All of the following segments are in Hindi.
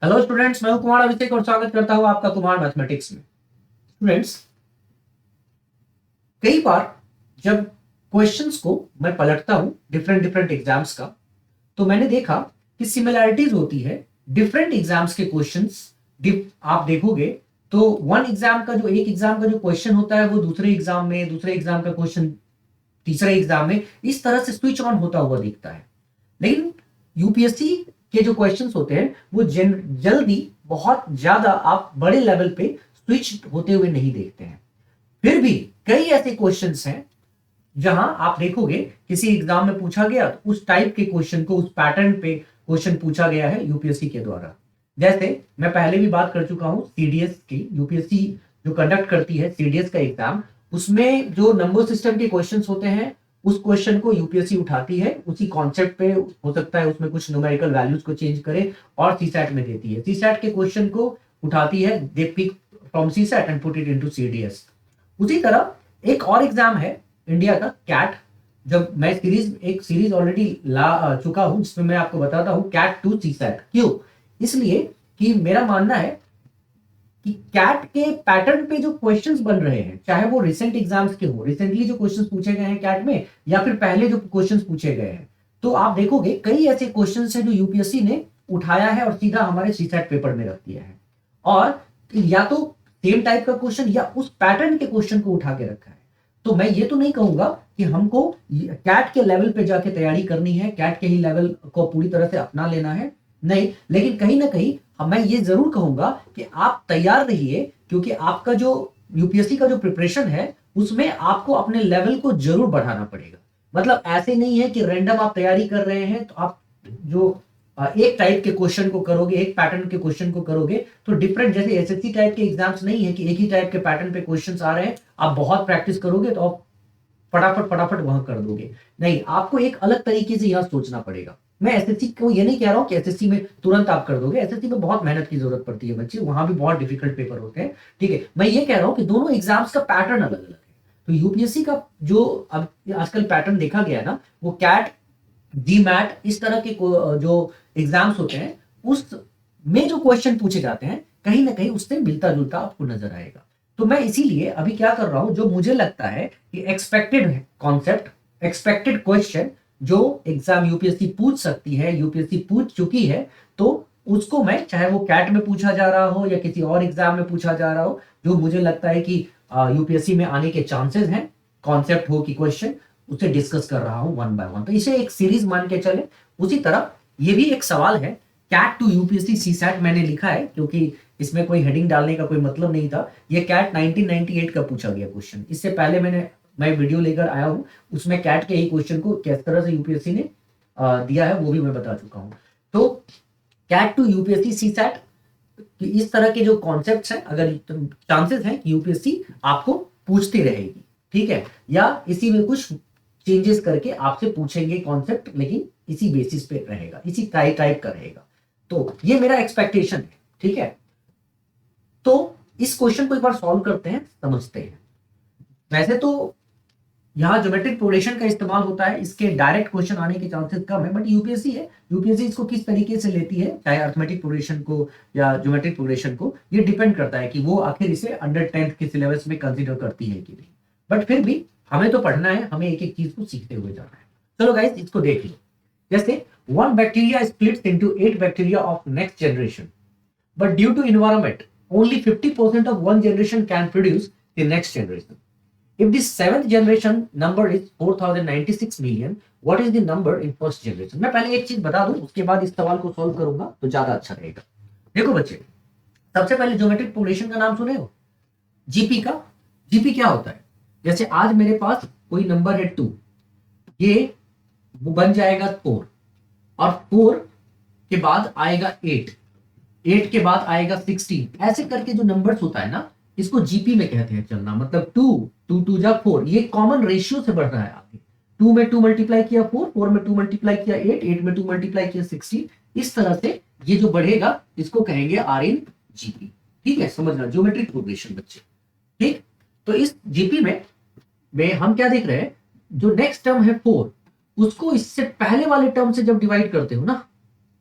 हेलो स्टूडेंट्स, मैं हूं कुमार अभिषेक और स्वागत करता हूं आपका कुमार मैथमेटिक्स में। स्टूडेंट्स, कई बार जब क्वेश्चंस को मैं पलटता हूं डिफरेंट डिफरेंट एग्जाम्स का, तो मैंने देखा कि सिमिलैरिटीज होती है डिफरेंट एग्जाम्स के क्वेश्चंस। आप देखोगे तो एक एग्जाम का जो क्वेश्चन होता है वो दूसरे एग्जाम में, दूसरे एग्जाम का क्वेश्चन तीसरे एग्जाम में, इस तरह से स्विच ऑन होता हुआ दिखता है। लेकिन यूपीएससी के जो क्वेश्चंस होते हैं वो जल्दी बहुत ज्यादा आप बड़े लेवल पे स्विच होते हुए नहीं देखते हैं। फिर भी कई ऐसे क्वेश्चंस हैं जहां आप देखोगे किसी एग्जाम में पूछा गया तो उस टाइप के क्वेश्चन को, उस पैटर्न पे क्वेश्चन पूछा गया है यूपीएससी के द्वारा। जैसे मैं पहले भी बात कर चुका हूं सीडीएस की, यूपीएससी जो कंडक्ट करती है सीडीएस का एग्जाम, उसमें जो नंबर सिस्टम के क्वेश्चंस होते हैं उस क्वेश्चन को यूपीएससी उठाती है, उसी कॉन्सेप्ट पे हो सकता है उसमें कुछ न्यूमेरिकल वैल्यूज को चेंज करे और सीसैट में देती है। सीसैट के क्वेश्चन को उठाती है, they pick from CSAT and put it into CDS. उसी तरह एक और एग्जाम है इंडिया का कैट। जब मैं एक सीरीज ऑलरेडी ला चुका हूं जिसमें मैं आपको बताता हूं कैट टू सीसैट। क्यों? इसलिए कि मेरा मानना है कि कैट के पैटर्न पे जो क्वेश्चंस बन रहे हैं, चाहे वो रिसेंट एग्जाम्स के हो, रिसेंटली जो क्वेश्चंस पूछे गए हैं कैट में, या फिर पहले जो क्वेश्चंस पूछे गए हैं, तो आप देखोगे कई ऐसे क्वेश्चंस हैं जो यूपीएससी ने उठाया है और सीधा हमारे सीसैट पेपर में रख दिया है। और या तो सेम टाइप का क्वेश्चन या उस पैटर्न के क्वेश्चन को उठा के रखा है। तो मैं ये तो नहीं कहूंगा कि हमको कैट के लेवल पे जाके तैयारी करनी है, कैट के ही लेवल को पूरी तरह से अपना लेना है, नहीं। लेकिन कहीं ना कहीं मैं ये जरूर कहूंगा कि आप तैयार रहिए, क्योंकि आपका जो यूपीएससी का जो प्रिपरेशन है उसमें आपको अपने लेवल को जरूर बढ़ाना पड़ेगा। मतलब ऐसे नहीं है कि रैंडम आप तैयारी कर रहे हैं तो आप जो एक टाइप के क्वेश्चन को करोगे, एक पैटर्न के क्वेश्चन को करोगे तो डिफरेंट, जैसे एसएससी टाइप के एग्जाम्स नहीं है कि एक ही टाइप के पैटर्न पे क्वेश्चंस आ रहे हैं, आप बहुत प्रैक्टिस करोगे तो आप फटाफट फटाफट वहां कर दोगे। नहीं, आपको एक अलग तरीके से यहां सोचना पड़ेगा। मैं एसएससी को ये नहीं कह रहा हूं कि एसएससी में तुरंत आप कर दोगे, एसएससी में बहुत मेहनत की जरूरत पड़ती है बच्चे, वहां भी बहुत डिफिकल्ट पेपर होते हैं। ठीक है, मैं ये कह रहा हूं कि दोनों एग्जाम्स का पैटर्न अलग अलग है। तो यूपीएससी का जो अब आजकल पैटर्न देखा गया है ना, वो कैट, डीमैट, इस तरह के जो एग्जाम्स होते हैं उस में जो क्वेश्चन पूछे जाते हैं कहीं ना कहीं उससे मिलता जुलता आपको नजर आएगा। तो मैं इसीलिए अभी क्या कर रहा हूं, जो मुझे लगता है कि एक्सपेक्टेड कॉन्सेप्ट, एक्सपेक्टेड क्वेश्चन जो एग्जाम यूपीएससी पूछ सकती है, यूपीएससी पूछ चुकी है, तो उसको मैं, चाहे वो कैट में पूछा जा रहा हो या किसी और एग्जाम में पूछा जा रहा हो, जो मुझे लगता है कि यूपीएससी में आने के चांसेस हैं, कॉन्सेप्ट हो कि क्वेश्चन, उसे डिस्कस कर रहा हूं वन बाय वन। तो इसे एक सीरीज मान के चले। उसी तरह ये भी एक सवाल है, कैट टू यूपीएससी सीसैट मैंने लिखा है क्योंकि इसमें कोई हेडिंग डालने का कोई मतलब नहीं था। ये कैट 1998 का पूछा गया क्वेश्चन। इससे पहले मैं वीडियो लेकर आया हूं, उसमें कैट के ही क्वेश्चन को किस तरह से यूपीएससी ने दिया है वो भी मैं बता चुका हूं। तो कैट टू यूपीएससी सीसैट, इस तरह के जो कॉन्सेप्ट्स हैं, अगर चांसेस हैं कि यूपीएससी आपको पूछती रहेगी, ठीक है, या इसी में कुछ चेंजेस करके आपसे पूछेंगे कॉन्सेप्ट, लेकिन इसी बेसिस पे रहेगा, इसी टाइप का रहेगा। तो ये मेरा एक्सपेक्टेशन है, ठीक है। तो इस क्वेश्चन को एक बार सॉल्व करते हैं, समझते हैं। वैसे तो यहाँ ज्योमेट्रिक प्रोग्रेशन का इस्तेमाल होता है, इसके डायरेक्ट क्वेश्चन आने के चांसेस कम है, बट यूपीएससी है, यूपीएससी इसको किस तरीके से लेती है, चाहे अर्थमेटिक प्रोग्रेशन को या ज्योमेट्रिक प्रोग्रेशन को, ये डिपेंड करता है कि वो आखिर इसे अंडर 10th के सिलेबस में कंसीडर करती है कि नहीं। बट फिर भी हमें तो पढ़ना है, हमें एक एक चीज को सीखते हुए जाना है। चलो गाइस, इसको देख लो। जैसे 1 bacteria splits into 8 bacteria of next generation, but due to environment only 50% of one generation can produce the next generation. If the 7th generation number is 4096 million, what is the number in first generation? मैं पहले एक चीज बता दूं, उसके बाद इस सवाल को सॉल्व करूंगा तो ज्यादा अच्छा रहेगा। देखो बच्चे, सबसे पहले ज्योमेट्रिक प्रोग्रेशन का नाम सुने हो, जीपी का। जीपी क्या होता है? जैसे आज मेरे पास कोई नंबर है 2, ये वो बन जाएगा 4, और 4 के बाद आएगा 8, 8 के बाद आएगा 16, ऐसे करके जो नंबर्स होता है ना, इसको जीपी में कहते हैं चलना। मतलब 2 2 जा 4, ये कॉमन रेशियो से बढ़ रहा है आगे। 2 में 2 मल्टीप्लाई किया 4, 4 में 2 मल्टीप्लाई किया 8, 8 में 2 मल्टीप्लाई किया 16, इस तरह से ये जो बढ़ेगा इसको कहेंगे आर इन जीपी। ठीक है, समझना, ज्योमेट्रिक प्रोग्रेशन बच्चे। ठीक, तो इस जीपी में हम क्या देख रहे हैं, जो नेक्स्ट टर्म है 4, उसको इससे पहले वाले टर्म से जब डिवाइड करते हो ना,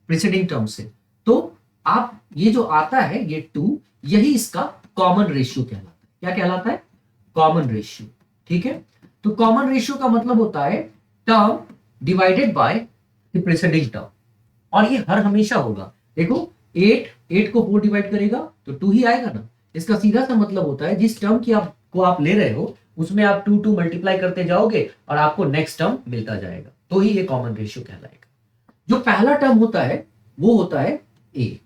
प्रीसीडिंग टर्म से, तो आप ये जो आता है ये 2, यही इसका कॉमन रेशियो कहलाता है। क्या कहलाता है? Common ratio. ठीक है, तो कॉमन रेशियो का मतलब होता है term divided by the presiding term, और ये हर हमेशा होगा। देखो 8 को 4 डिवाइड करेगा तो 2 ही आएगा ना। इसका सीधा सा मतलब होता है जिस टर्म की आप ले रहे हो उसमें आप 2 मल्टीप्लाई करते जाओगे और आपको नेक्स्ट टर्म मिलता जाएगा, तो ही ये कॉमन रेशियो कहलाएगा। जो पहला टर्म होता है वो होता है ए।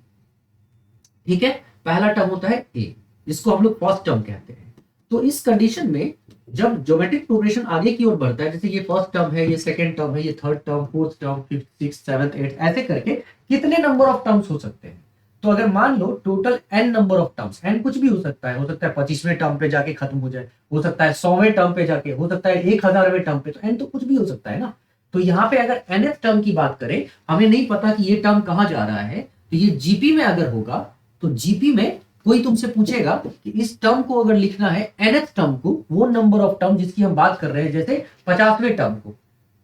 ठीक है, पहला टर्म होता है ए, जिसको हम लोग फर्स्ट टर्म कहते हैं। तो इस कंडीशन में जब ज्योमेट्रिक प्रोग्रेशन आगे की ओर बढ़ता है, जैसे ये फर्स्ट टर्म है, ये सेकंड टर्म है, ये third term, fourth term, fifth, sixth, seventh, eighth, ऐसे करके कितने नंबर ऑफ टर्म्स हो सकते हैं? तो अगर मान लो total n number of terms, n कुछ भी हो सकता है 25वें टर्म पे जाके खत्म हो जाए, हो सकता है 100वें टर्म पे जाके, हो सकता है 1000वें टर्म पे, तो n तो कुछ भी हो सकता है ना। तो यहाँ पे अगर nth टर्म की बात करें, हमें नहीं पता कि ये टर्म कहाँ जा रहा है, तो ये जीपी में अगर होगा तो जीपी में कोई तुमसे पूछेगा कि इस टर्म को अगर लिखना है nth टर्म को, वो नंबर ऑफ टर्म जिसकी हम बात कर रहे हैं, जैसे 50वें टर्म को,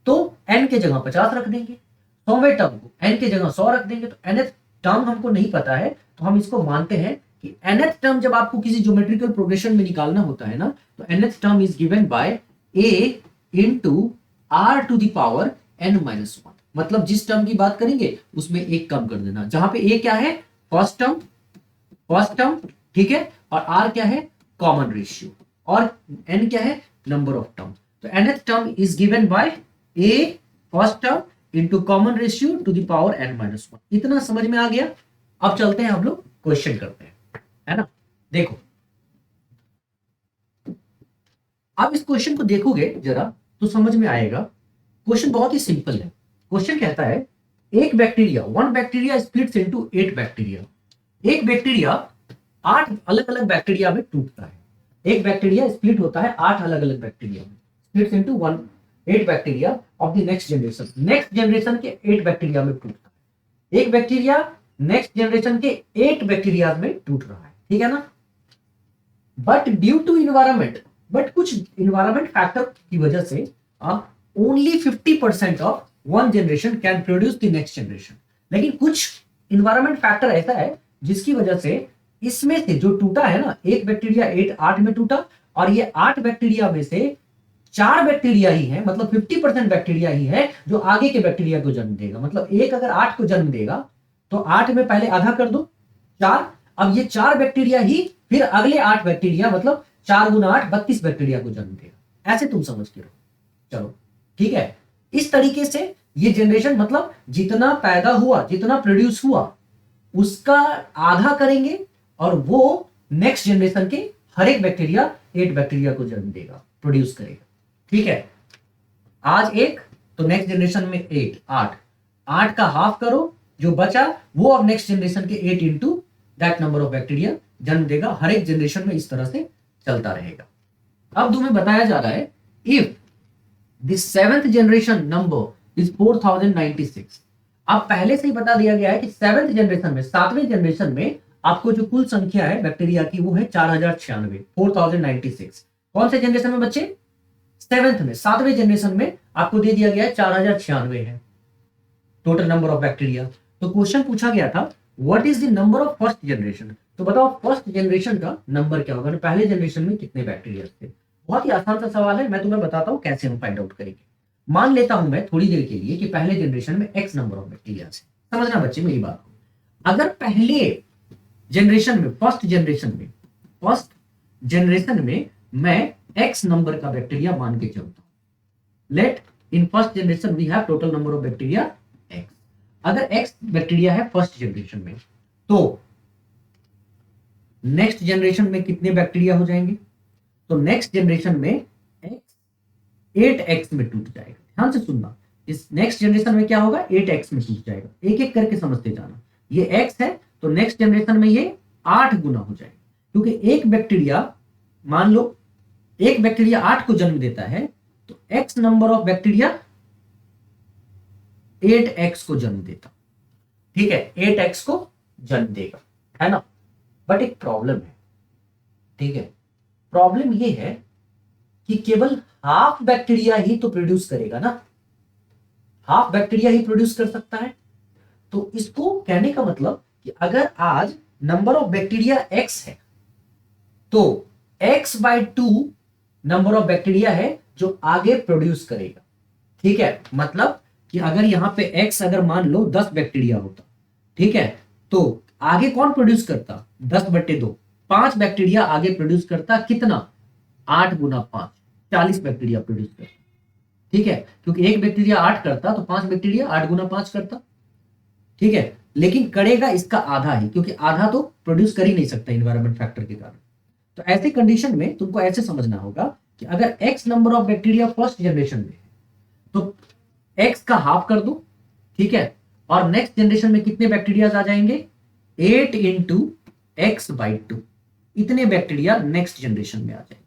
तो n के जगह 50 रख देंगे, 100वें टर्म को n के जगह 100 रख देंगे। तो nth टर्म हमको नहीं पता है, तो हम इसको मानते हैं कि nth टर्म जब आपको किसी ज्योमेट्रिकल प्रोग्रेशन में निकालना होता है ना, तो nth term is given by a into r to the power n-1। मतलब जिस टर्म की बात करेंगे उसमें एक कम कर देना, जहां पे a क्या है? फर्स्ट टर्म, ठीक है, और r क्या है? कॉमन रेशियो, और n क्या है? Number of term. तो nth term is given by a first term into common ratio two the power n-1। इतना समझ में आ गया? अब चलते हैं हम लोग क्वेश्चन करते हैं, है ना। देखो अब इस क्वेश्चन को देखोगे जरा तो समझ में आएगा। क्वेश्चन बहुत ही सिंपल है। क्वेश्चन कहता है एक bacteria, 1 bacteria splits into 8 bacteria. एक बैक्टीरिया 8 अलग अलग बैक्टीरिया में टूटता है। एक बैक्टीरिया स्प्लिट होता है 8 अलग अलग बैक्टीरिया में, splits into 8 bacteria of the next generation. Next generation के 8 बैक्टीरिया में टूटता है। एक बैक्टीरिया नेक्स्ट जनरेशन के 8 बैक्टीरिया में टूट रहा है, ठीक है ना। But due to environment, but कुछ इन्वायरमेंट फैक्टर की वजह से only 50% of one generation can produce the next generation. लेकिन कुछ इन्वायरमेंट फैक्टर ऐसा है जिसकी वजह से इसमें से जो टूटा है ना, एक बैक्टीरिया 8 में टूटा, और ये 8 बैक्टीरिया में से 4 बैक्टीरिया ही है, मतलब 50% बैक्टीरिया ही है जो आगे के बैक्टीरिया को जन्म देगा। मतलब एक अगर 8 को जन्म देगा तो 8 में पहले आधा कर दो 4, अब ये 4 बैक्टीरिया ही फिर अगले 8 बैक्टीरिया, मतलब 4 गुना 8 32 बैक्टीरिया को जन्म देगा। ऐसे तुम समझ के रहो। चलो ठीक है, इस तरीके से ये जनरेशन, मतलब जितना पैदा हुआ, जितना प्रोड्यूस हुआ, उसका आधा करेंगे और वो नेक्स्ट जनरेशन के हर एक बैक्टीरिया 8 बैक्टीरिया को जन्म देगा, प्रोड्यूस करेगा। ठीक है, आज 1 तो नेक्स्ट जनरेशन में 8 का हाफ करो, जो बचा वो अब नेक्स्ट जनरेशन के 8 into that number of bacteria जन्म देगा। हर एक जनरेशन में इस तरह से चलता रहेगा। अब तुम्हें बताया जा रहा है if the 7th generation number is 4096। अब पहले से ही बता दिया गया है कि 7th जनरेशन में, 7वें जनरेशन में आपको जो कुल संख्या है बैक्टीरिया की वो है 4096, 4096। कौन से जनरेशन में बच्चे? 7th में, 7वें जनरेशन में आपको दे दिया गया है 4096 है टोटल नंबर ऑफ बैक्टीरिया। तो क्वेश्चन पूछा गया था what is the number of first generation. तो बताओ फर्स्ट जनरेशन का नंबर क्या होगा, पहले जनरेशन में कितने बैक्टीरिया थे। बहुत ही आसान सा सवाल है, मैं तुम्हें बताता हूं कैसे हम फाइंड आउट करेंगे। मान लेता हूं मैं थोड़ी देर के लिए कि पहले जनरेशन में x नंबर ऑफ बैक्टीरिया है। समझना बच्चे मेरी बात को। अगर पहले जनरेशन में, फर्स्ट जनरेशन में मैं x नंबर का बैक्टीरिया मान के चलता हूं। Let in first generation we have total number of bacteria x। अगर x बैक्टीरिया है फर्स्ट जनरेशन में, तो नेक्स्ट जनरेशन में कितने बैक्टीरिया हो जाएंगे? तो नेक्स्ट जनरेशन में x 8x में टूट जाएगा। ध्यान से सुनना, इस नेक्स्ट जनरेशन में क्या होगा? 8x में टूट जाएगा। एक एक करके समझते जाना। ये x है तो नेक्स्ट जनरेशन में ये 8 गुना हो जाएगा, क्योंकि एक बैक्टीरिया, मान लो एक बैक्टीरिया 8 को जन्म देता है, तो x number of bacteria 8x को जन्म देता। ठीक है, 8x को जन्म देगा, है ना। बट एक प्रॉब्लम है। ठीक है, प्रॉब्लम ये है कि केवल हाफ बैक्टीरिया ही तो प्रोड्यूस करेगा ना, हाफ बैक्टीरिया ही प्रोड्यूस कर सकता है। तो इसको कहने का मतलब कि अगर आज नंबर ऑफ बैक्टीरिया x है तो x/2 नंबर ऑफ बैक्टीरिया है जो आगे प्रोड्यूस करेगा। ठीक है, मतलब कि अगर यहां पे x अगर मान लो 10 बैक्टीरिया होता, ठीक है, तो आगे कौन प्रोड्यूस करता? 10/2, 5 बैक्टीरिया आगे प्रोड्यूस करता। कितना? 8 गुना 5, 40 बैक्टीरिया प्रोड्यूस करता। ठीक है, क्योंकि एक बैक्टीरिया 8 करता तो 5 बैक्टीरिया 8 गुना 5 करता। ठीक है, लेकिन करेगा इसका आधा ही, क्योंकि आधा तो प्रोड्यूस कर ही नहीं सकता इन्वायरमेंट फैक्टर के कारण। तो ऐसे कंडीशन में तुमको ऐसे समझना होगा कि अगर x number of bacteria first generation में तो x का हाफ कर दो। ठीक है, और नेक्स्ट जनरेशन में कितने बैक्टीरिया आ जाएंगे? 8 इंटू x/2, इतने बैक्टीरिया नेक्स्ट जनरेशन में आ जाएंगे।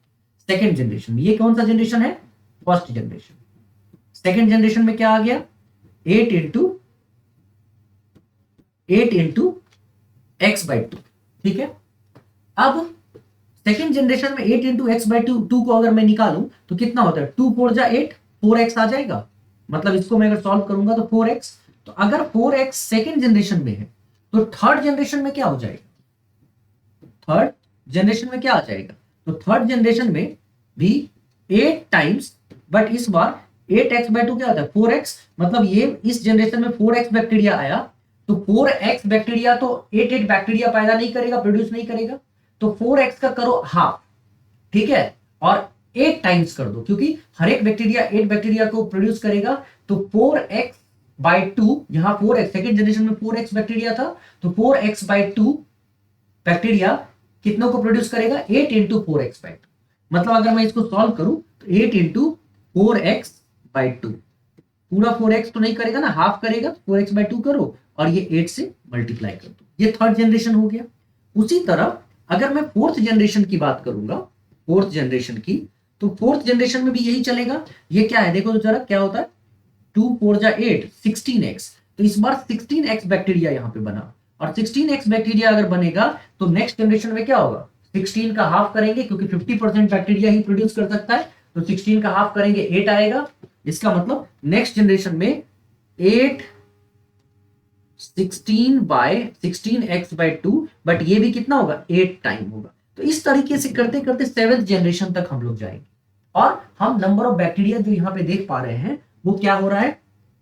सेकेंड जनरेशन में, ये कौन सा जनरेशन है? First generation. सेकेंड जनरेशन में क्या आ गया? 8 इंटू x/2। ठीक है, अब सेकेंड जनरेशन में 8 इंटू x/2 को अगर मैं निकालूं तो कितना होता है? 2 4 जा 8, 4x आ जाएगा। मतलब इसको मैं अगर सॉल्व करूंगा तो 4x। तो अगर 4x सेकेंड जनरेशन में है तो थर्ड जनरेशन में क्या हो जाएगा? थर्ड जनरेशन में क्या आ जाएगा? तो थर्ड जनरेशन में भी 8 टाइम्स, बट इस बार 8x/2 क्या होता है? 4x। मतलब ये इस जनरेशन में 4x बैक्टीरिया आया तो 4x बैक्टीरिया तो 8 बैक्टीरिया पैदा नहीं करेगा, प्रोड्यूस नहीं करेगा। तो 4x का करो हाफ। ठीक है, और 8 टाइम्स कर दो, क्योंकि हर एक बैक्टीरिया 8 बैक्टीरिया को प्रोड्यूस करेगा। तो 4x/2, यहां 4x सेकेंड जनरेशन में 4x बैक्टीरिया था, तो 4x/2 बैक्टीरिया कितनों को प्रोड्यूस करेगा? 8 इंटू 4x/2। मतलब अगर मैं इसको सॉल्व करूं तो 8 इंटू 4x/2, पूरा 4x तो नहीं करेगा ना, हाफ करेगा। 4x/2 करो और ये 8 से मल्टीप्लाई कर दो। ये थर्ड जनरेशन हो गया। उसी तरह अगर मैं फोर्थ जनरेशन की बात करूंगा, फोर्थ जनरेशन की, तो फोर्थ जनरेशन में भी यही चलेगा। ये क्या है देखो तो जरा, क्या होता है? 2 4 जा 8, 16x। तो इस बार 16x बैक्टीरिया यहां पे बना, और 16x बैक्टीरिया अगर बनेगा तो नेक्स्ट जनरेशन में क्या होगा? 16 का हाफ करेंगे, क्योंकि 50% बैक्टीरिया ही प्रोड्यूस कर सकता है। तो 16 का हाफ करेंगे, 8 आएगा। इसका मतलब नेक्स्ट जनरेशन में 8 16x/2, बट ये भी कितना होगा? 8 टाइम होगा। तो इस तरीके से करते करते 7th जनरेशन तक हम लोग जाएंगे। और हम नंबर ऑफ बैक्टीरिया जो यहाँ पे देख पा रहे हैं वो क्या हो रहा है?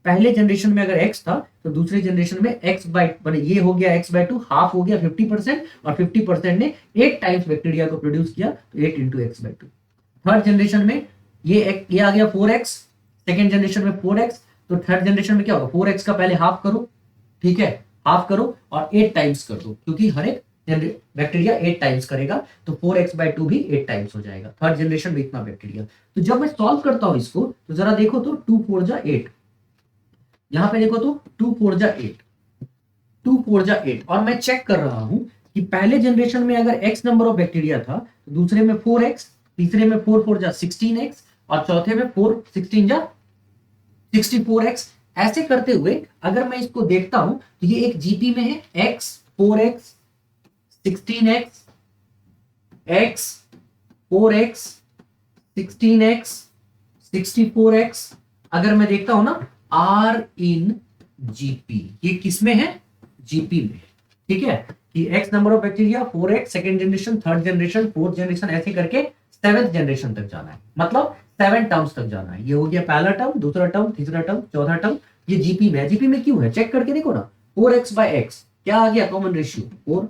पहले जनरेशन में अगर x था तो दूसरे जनरेशन में ये हो गया x/2, हाफ हो गया 50%, और 50% ने 8 टाइम्स बैक्टीरिया को प्रोड्यूस किया, तो 8 इंटू x/2। थर्ड जनरेशन में ये आ गया 4x, सेकेंड जनरेशन में 4x। तो थर्ड जनरेशन में क्या होगा? 4x का पहले हाफ करो। ठीक है, हाफ करो और 8 टाइम्स कर दो, क्योंकि हर एक बैक्टीरिया 8 टाइम्स करेगा, तो 4x/2 भी 8 टाइम्स हो जाएगा। थर्ड जनरेशन में इतना बैक्टीरिया। तो जब मैं सॉल्व करता हूं इसको तो जरा देखो तो 2 4 जा 8, यहां पे देखो तो 2 4 जा 8, 2 4 जा 8। और मैं चेक कर रहा हूं कि पहले जनरेशन में अगर x नंबर ऑफ बैक्टीरिया था तो दूसरे में 4x, तीसरे में 4 4 जा 16x, और चौथे में 4 16 जा 64x। ऐसे करते हुए अगर मैं इसको देखता हूं तो ये एक जीपी में है, x 4x 16x x 4x 16x 64x। अगर मैं देखता हूं ना R इन जीपी, ये किसमें है? जीपी में। ठीक है, कि x number of bacteria 4x second generation, third generation, fourth generation, ऐसे करके 7th जनरेशन तक जाना है। मतलब 7 टर्म्स तक जाना है। ये हो गया पहला टर्म, दूसरा टर्म, तीसरा टर्म, चौथा टर्म। ये जीपी में है। जीपी में क्यों है? चेक करके देखो ना। 4x/x क्या आ गया? Common ratio 4।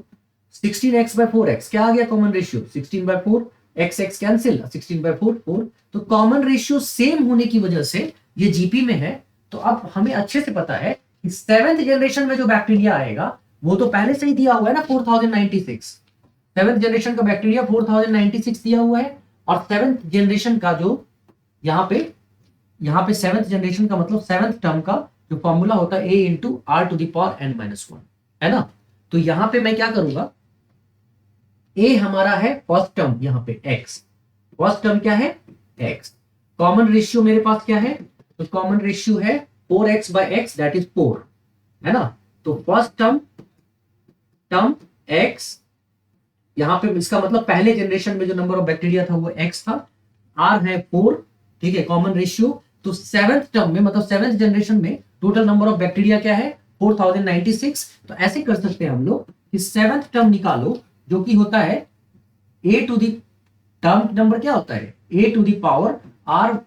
16x/4x क्या आ गया? Common ratio 16/4। x cancel, 16/4 4। तो कॉमन रेशियो सेम होने की वजह से ये जीपी में है। तो अब हमें अच्छे से पता है कि 7th जनरेशन में जो बैक्टीरिया आएगा वो तो पहले से ही दिया हुआ है ना, 4096। 7th जनरेशन का बैक्टीरिया 4096 दिया हुआ है। और 7th जनरेशन का जो यहाँ पे 7th जनरेशन का मतलब 7th टर्म का जो फॉर्मूला होता है a इंटू r⁻n-1 है ना। तो यहां पे मैं क्या करूंगा? a हमारा है फर्स्ट टर्म, यहाँ पे x, फर्स्ट टर्म क्या है? x। कॉमन रेशियो मेरे पास क्या है? तो कॉमन रेशियो है 4x/x दैट इज 4 है ना। तो फर्स्ट टर्म x, यहां पे इसका मतलब पहले जनरेशन में जो नंबर ऑफ बैक्टीरिया था वो x था, r है 4। ठीक है, कॉमन रेशियो। तो 7th टर्म में मतलब 7th जनरेशन में टोटल नंबर ऑफ बैक्टीरिया क्या है? 4096। तो ऐसे कर सकते हैं हम लोग कि सेवेंथ टर्म निकालो जो कि होता है a to the term number क्या होता है a to the power r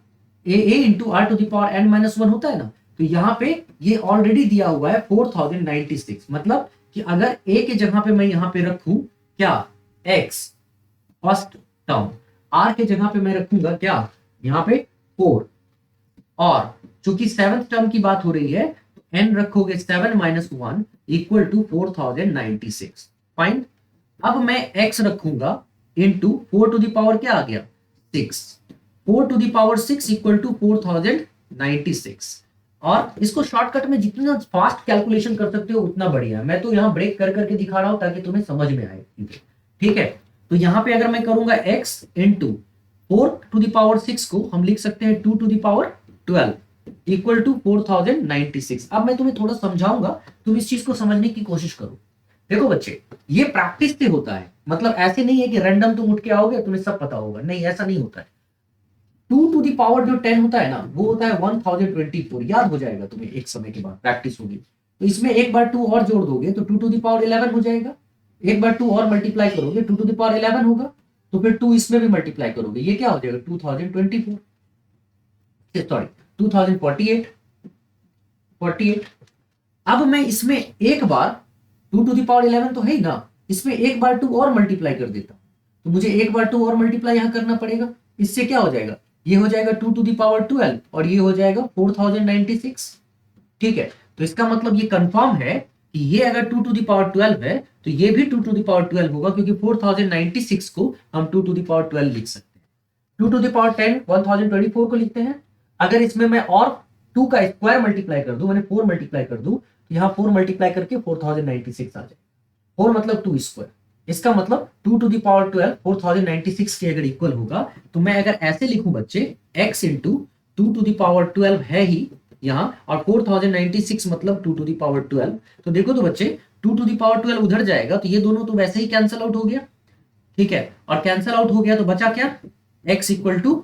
a into r to the power n minus one होता है ना। तो यहाँ पे ये ऑलरेडी दिया हुआ है 4096, मतलब कि अगर ए के जगह पे मैं यहाँ पे रखूं क्या एक्स फर्स्ट टर्म, आर के जगह पे मैं रखूंगा क्या यहाँ पे 4, और चूंकि सेवेंथ टर्म की बात हो रही है तो एन रखोगे 7 माइनस 1 इक्वल टू 4096। फाइन। अब मैं x रखूंगा इंटू 4 टू द पावर क्या आ गया 6, 4 to the power 6 equal to 4096। और इसको शॉर्टकट में जितना फास्ट कैलकुलेशन कर सकते हो उतना बढ़िया। मैं तो यहाँ ब्रेक कर करके दिखा रहा हूं ताकि तुम्हें समझ में आए। ठीक है, तो यहाँ पे अगर मैं करूंगा x into 4 to the power 6 को हम लिख सकते हैं 2 to the power 12 equal to 4096। अब मैं तुम्हें थोड़ा समझाऊंगा, तुम इस चीज को समझने की कोशिश करो। देखो बच्चे, ये प्रैक्टिस से होता है, मतलब ऐसे नहीं है कि रैंडम तुम उठ के आओगे तुम्हें सब पता होगा, नहीं ऐसा नहीं होता है। 2 टू दी पावर जो 10 होता है ना वो होता है 1024, याद हो जाएगा तुम्हें एक समय के बाद, प्रैक्टिस होगी तो इसमें एक बार 2 और जोड़ दोगे तो 2 टू दी पावर 11 हो जाएगा। एक बार 2 और मल्टीप्लाई करोगे 2 टू दी पावर 11 होगा, तो फिर 2 इसमें भी मल्टीप्लाई करोगे, ये क्या हो जाएगा 2024, सॉरी 2048। अब मैं इसमें एक बार 2 टू दी पावर 11 तो है ही ना, इसमें एक बार 2 और मल्टीप्लाई कर देता हूं, तो मुझे एक बार 2 और मल्टीप्लाई यहां करना पड़ेगा। इससे क्या हो जाएगा, ये हो जाएगा 2 टू दी पावर 12 और ये हो जाएगा 4096। ठीक है, तो इसका मतलब ये कंफर्म है कि ये अगर 2 टू दी पावर 12 है तो ये भी 2 टू दी पावर 12 होगा, क्योंकि 4096 को हम 2 टू दी पावर 12 लिख सकते हैं। 2 टू दी पावर 10 1024 को लिखते हैं। अगर इसमें मैं और 2 का स्क्वायर मल्टीप्लाई कर दूं, मैंने 4 मल्टीप्लाई कर दूं, तो यहाँ 4 मल्टीप्लाई करके 4096 आ जाए। 4 मतलब 2 स्क्वायर, इसका मतलब 2 टू दी पावर 12 4096 के अगर इक्वल होगा, तो मैं अगर ऐसे लिखूं बच्चे x into 2 to the power 12 है ही यहाँ, और 4096 मतलब 2 टू दी पावर 12, तो देखो तो बच्चे 2 टू दी पावर 12 उधर जाएगा तो ये दोनों तो वैसे ही कैंसिल आउट हो गया। ठीक है, और कैंसिल आउट हो गया तो बचा क्या x इक्वल टू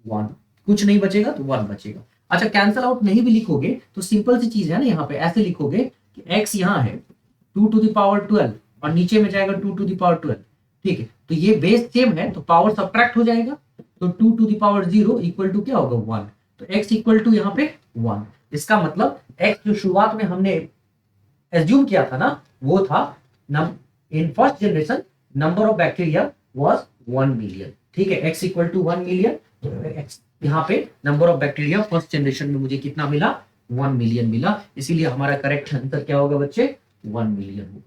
1, कुछ नहीं बचेगा तो 1 बचेगा। अच्छा, कैंसिल आउट नहीं भी लिखोगे तो सिंपल सी चीज है ना, यहाँ पे ऐसे लिखोगे कि x यहाँ है 2 टू द पावर 12 और नीचे में जाएगा 2 टू द पावर 12। ठीक है, तो ये बेस सेम है तो पावर सब्ट्रैक्ट हो जाएगा, तो 2 to the power 0 equal to क्या होगा 1, तो x इक्वल टू यहाँ पे 1। इसका मतलब x जो शुरुआत में हमने एज्यूम किया था ना वो था इन first generation number of bacteria was 1 million. ठीक है, x इक्वल टू 1 मिलियन, तो x यहाँ पे number of bacteria first generation में मुझे कितना मिला 1 मिलियन मिला, इसीलिए हमारा करेक्ट आंसर क्या होगा बच्चे 1 मिलियन होगा।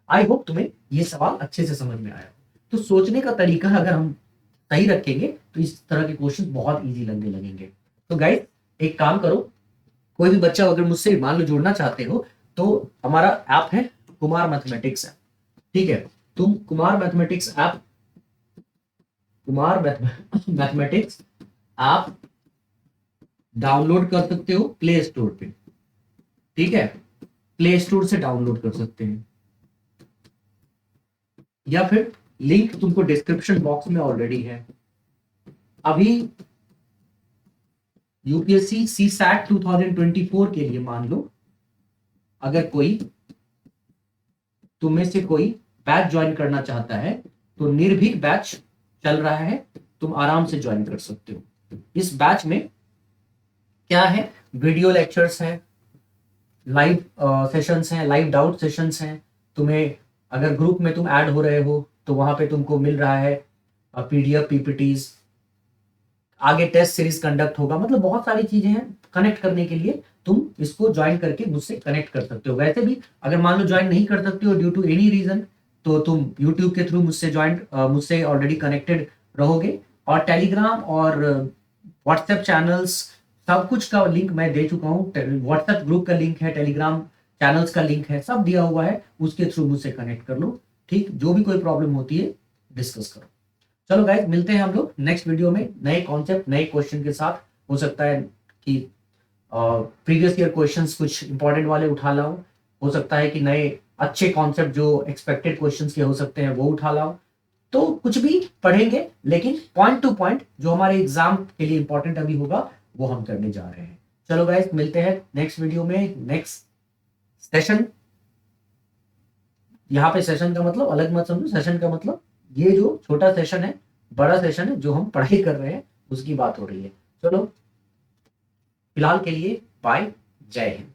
आई होप तुम्हें ये सवाल अच्छे से समझ में आया। तो सोचने का तरीका अगर हम सही रखेंगे तो इस तरह के क्वेश्चन बहुत इजी लगने लगेंगे। तो गाइस एक काम करो, कोई भी बच्चा अगर मुझसे मान लो जुड़ना चाहते हो तो हमारा ऐप है कुमार मैथमेटिक्स ऐप। ठीक है, तुम कुमार मैथमेटिक्स ऐप डाउनलोड कर सकते हो प्ले स्टोर पे। ठीक है, प्ले स्टोर से डाउनलोड कर सकते हैं, या फिर लिंक तुमको डिस्क्रिप्शन बॉक्स में ऑलरेडी है। अभी यूपीएससी सीसैट 2024 के लिए मान लो अगर कोई तुम्हें से कोई बैच ज्वाइन करना चाहता है तो निर्भीक बैच चल रहा है, तुम आराम से ज्वाइन कर सकते हो। इस बैच में क्या है, वीडियो लेक्चर्स हैं, लाइव सेशंस हैं, लाइव डाउट सेशंस हैं। तुम्हें अगर ग्रुप में तुम ऐड हो रहे हो तो वहां पे तुमको मिल रहा है पीडीएफ पीपीटीज, आगे टेस्ट सीरीज कंडक्ट होगा, मतलब बहुत सारी चीजें हैं कनेक्ट करने के लिए। तुम इसको ज्वाइन करके मुझसे कनेक्ट कर सकते हो। वैसे भी अगर मान लो ज्वाइन नहीं कर सकते हो ड्यू टू एनी रीजन, तो तुम यूट्यूब के थ्रू मुझसे ऑलरेडी कनेक्टेड रहोगे, और टेलीग्राम और व्हाट्सएप चैनल्स सब कुछ का लिंक मैं दे चुका हूँ। व्हाट्सएप ग्रुप का लिंक है, टेलीग्राम चैनल्स का लिंक है, सब दिया हुआ है, उसके थ्रू मुझसे कनेक्ट कर लो। ठीक, जो भी कोई प्रॉब्लम होती है डिस्कस करो। चलो गाइस, मिलते हैं हम लोग नेक्स्ट वीडियो में नए कॉन्सेप्ट नए क्वेश्चन के साथ। हो सकता है कि प्रीवियस ईयर क्वेश्चंस कुछ इंपॉर्टेंट वाले उठा लाऊं, हो सकता है कि नए अच्छे कॉन्सेप्ट जो एक्सपेक्टेड क्वेश्चंस के हो सकते हैं वो उठा लाऊं। तो कुछ भी पढ़ेंगे, लेकिन पॉइंट टू पॉइंट जो हमारे एग्जाम के लिए इंपॉर्टेंट अभी होगा वो हम करने जा रहे हैं। चलो गाइस, मिलते हैं नेक्स्ट वीडियो में नेक्स्ट सेशन, यहाँ पे सेशन का मतलब अलग मत समझो, सेशन का मतलब ये जो छोटा सेशन है, बड़ा सेशन है जो हम पढ़ाई कर रहे हैं उसकी बात हो रही है। चलो फिलहाल के लिए बाय, जय हिंद।